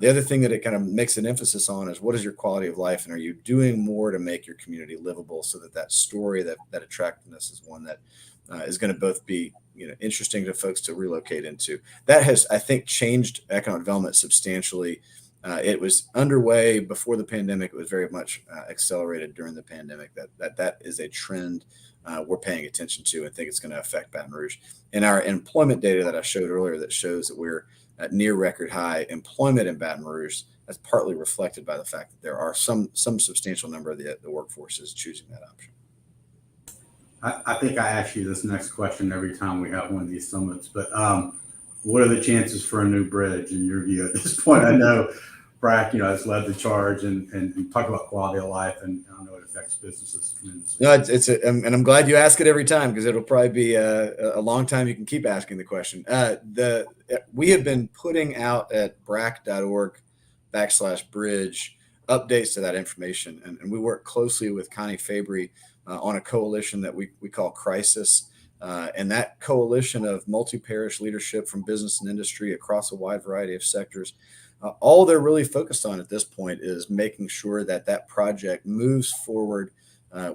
The other thing that it kind of makes an emphasis on is what is your quality of life, and are you doing more to make your community livable, so that story, that attractiveness is one that is going to both be interesting to folks to relocate into. That has, I think, changed economic development substantially. It was underway before the pandemic. It was very much accelerated during the pandemic. That is a trend we're paying attention to, and think it's going to affect Baton Rouge. And our employment data that I showed earlier that shows that we're at near record high employment in Baton Rouge, that's partly reflected by the fact that there are some substantial number of the workforce is choosing that option. I think I ask you this next question every time we have one of these summits, but what are the chances for a new bridge in your view at this point? I know Brack, has led the charge and talk about quality of life, and I know it affects businesses tremendously. No, and I'm glad you ask it every time, because it'll probably be a long time you can keep asking the question. We have been putting out at brack.org/bridge updates to that information, and we work closely with Connie Fabry on a coalition that we call Crisis. And that coalition of multi-parish leadership from business and industry across a wide variety of sectors, all they're really focused on at this point is making sure that project moves forward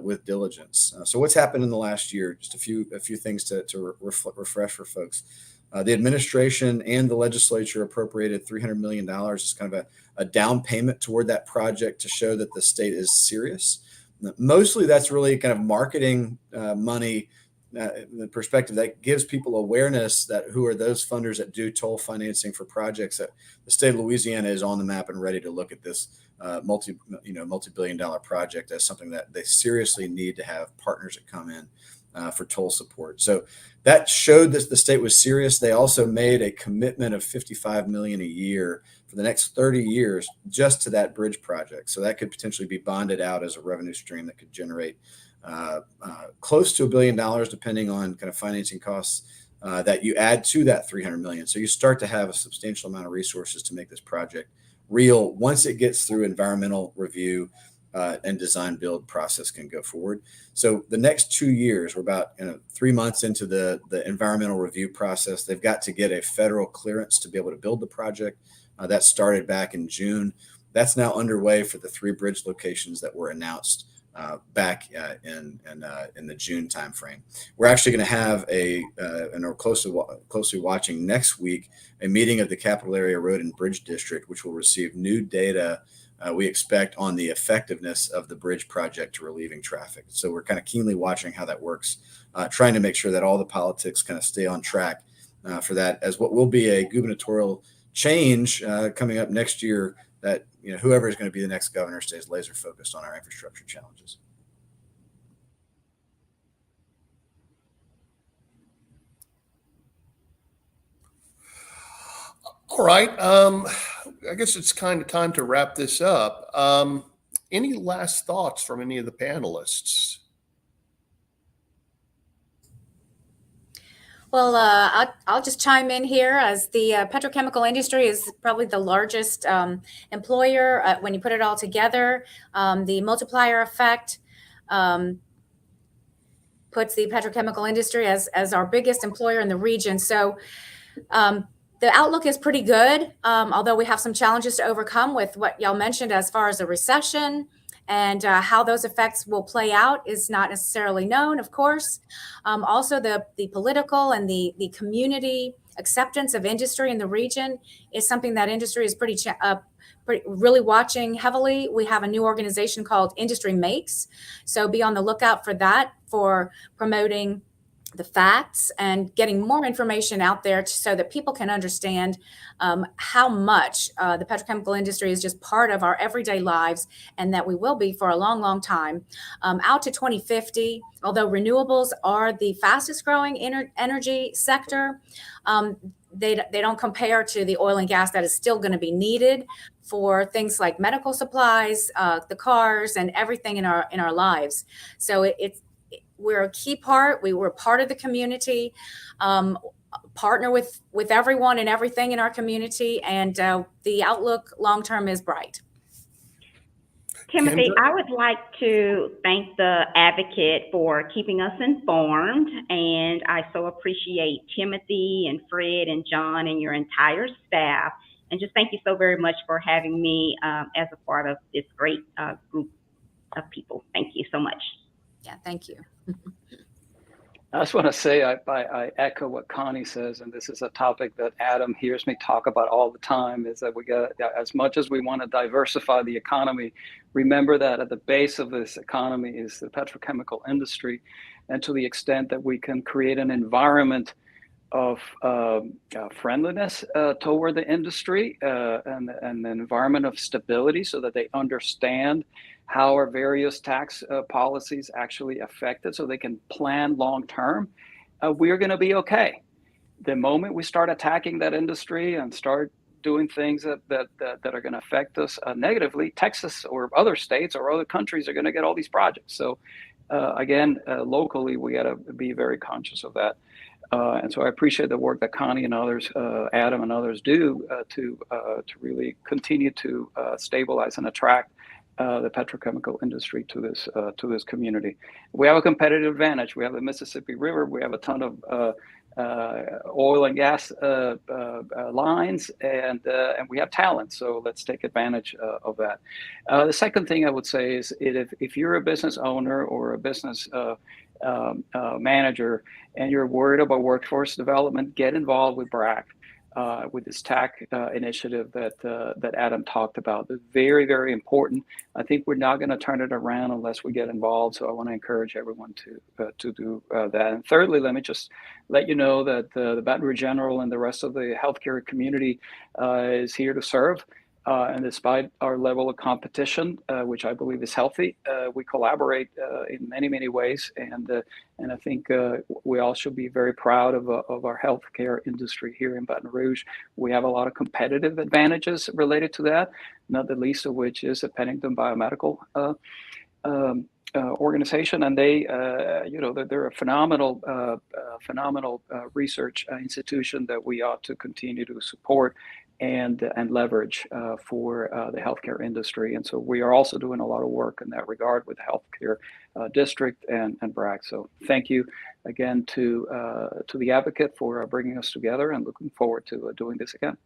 with diligence. So what's happened in the last year? Just a few things to refresh for folks. The administration and the legislature appropriated $300 million as kind of a down payment toward that project to show that the state is serious. Mostly that's really kind of marketing money, the perspective that gives people awareness that who are those funders that do toll financing for projects, that the state of Louisiana is on the map and ready to look at this multi-billion-dollar project as something that they seriously need to have partners that come in for toll support. So that showed that the state was serious. They also made a commitment of $55 million a year for the next 30 years just to that bridge project. So that could potentially be bonded out as a revenue stream that could generate close to $1 billion, depending on kind of financing costs that you add to that $300 million. So you start to have a substantial amount of resources to make this project real once it gets through environmental review and design build process can go forward. So the next 2 years, we're about 3 months into the environmental review process. They've got to get a federal clearance to be able to build the project. That started back in June. That's now underway for the 3 bridge locations that were announced back in the June timeframe. We're actually going to have and we're closely watching next week, a meeting of the Capital Area Road and Bridge District, which will receive new data we expect on the effectiveness of the bridge project to relieving traffic. So we're kind of keenly watching how that works, trying to make sure that all the politics kind of stay on track for that, as what will be a gubernatorial change coming up next year, that whoever is going to be the next governor stays laser focused on our infrastructure challenges. All right. I guess it's kind of time to wrap this up. Any last thoughts from any of the panelists? Well, I'll just chime in here as the petrochemical industry is probably the largest employer when you put it all together. The multiplier effect puts the petrochemical industry as our biggest employer in the region. So the outlook is pretty good, although we have some challenges to overcome with what y'all mentioned as far as a recession. And how those effects will play out is not necessarily known, of course. Also, the political and the community acceptance of industry in the region is something that industry is really watching heavily. We have a new organization called Industry Makes. So be on the lookout for that, for promoting the facts and getting more information out there so that people can understand how much the petrochemical industry is just part of our everyday lives, and that we will be for a long, long time. Out to 2050, although renewables are the fastest growing energy sector, they don't compare to the oil and gas that is still going to be needed for things like medical supplies, the cars, and everything in our lives. So we're a key part. We're part of the community, partner with everyone and everything in our community, and the outlook long term is bright. Timothy, Kendra? I would like to thank the advocate for keeping us informed, and I so appreciate Timothy and Fred and John and your entire staff. And just thank you so very much for having me as a part of this great group of people. Thank you so much. Yeah, thank you. I just want to say I echo what Connie says, and this is a topic that Adam hears me talk about all the time, is that we got, as much as we want to diversify the economy, remember that at the base of this economy is the petrochemical industry. And to the extent that we can create an environment of friendliness toward the industry and an environment of stability so that they understand how our various tax policies actually affect it so they can plan long term, we're going to be okay. The moment we start attacking that industry and start doing things that are going to affect us negatively, Texas or other states or other countries are going to get all these projects. So again, locally, we got to be very conscious of that. And so I appreciate the work that Connie and others, Adam and others do to really continue to stabilize and attract the petrochemical industry to this community. We have a competitive advantage. We have the Mississippi River. We have a ton of oil and gas lines, and we have talent. So let's take advantage of that. The second thing I would say is if you're a business owner or a business manager and you're worried about workforce development, get involved with BRAC. With this TAC initiative that Adam talked about. It's very, very important. I think we're not going to turn it around unless we get involved. So I want to encourage everyone to do that. And thirdly, let me just let you know that the Baton Rouge General and the rest of the healthcare community is here to serve. And despite our level of competition, which I believe is healthy, we collaborate in many, many ways. And I think we all should be very proud of our healthcare industry here in Baton Rouge. We have a lot of competitive advantages related to that, not the least of which is the Pennington Biomedical organization, and they're a phenomenal research institution that we ought to continue to support and leverage for the healthcare industry. And so we are also doing a lot of work in that regard with the healthcare district and BRAC. So thank you again to the advocate for bringing us together, and looking forward to doing this again.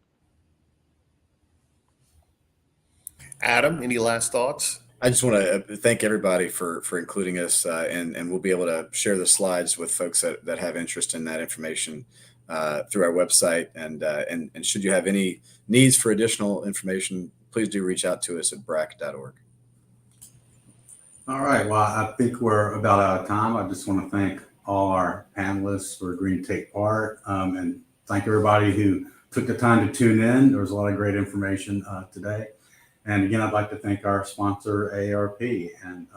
Adam, any last thoughts? I just want to thank everybody for including us, and we'll be able to share the slides with folks that have interest in that information through our website. And should you have any needs for additional information, please do reach out to us at brac.org. All right. Well, I think we're about out of time. I just want to thank all our panelists for agreeing to take part, and thank everybody who took the time to tune in. There was a lot of great information today. And again, I'd like to thank our sponsor, AARP, and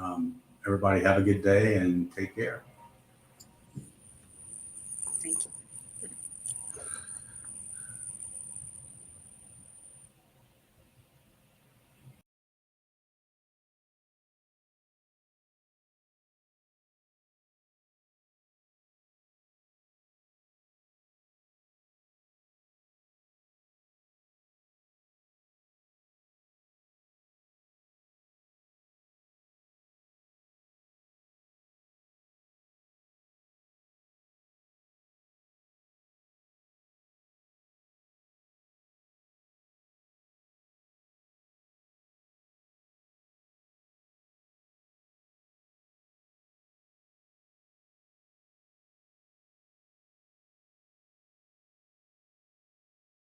everybody have a good day and take care.